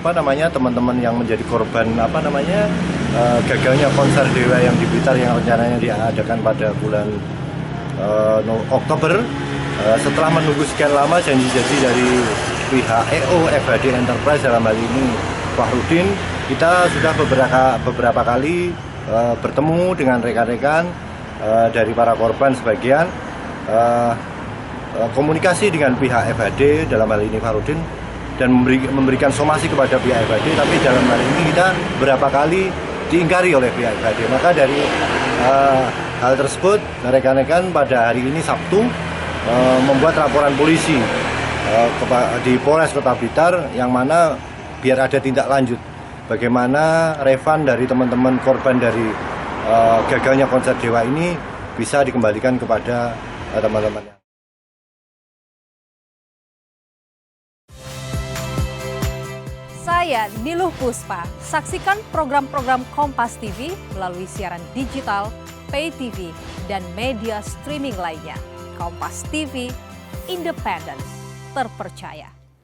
teman-teman yang menjadi korban gagalnya konser Dewa yang di Blitar yang rencananya diadakan pada bulan Oktober. Setelah menunggu sekian lama janji-janji dari pihak EO FHD Enterprise dalam hal ini Fahrudin, kita sudah beberapa kali bertemu dengan rekan-rekan dari para korban sebagian, komunikasi dengan pihak FHD dalam hal ini Fahrudin, dan memberikan somasi kepada pihak FHD, tapi dalam hal ini kita beberapa kali diingkari oleh pihak FHD. Maka dari hal tersebut rekan-rekan pada hari ini Sabtu membuat laporan polisi di Polres Kota Blitar, yang mana biar ada tindak lanjut bagaimana refund dari teman-teman korban dari gagalnya konser Dewa ini bisa dikembalikan kepada teman-temannya. Saya Niluh Puspa. Saksikan program-program Kompas TV melalui siaran digital, pay TV, dan media streaming lainnya. Kompas TV, independen, terpercaya.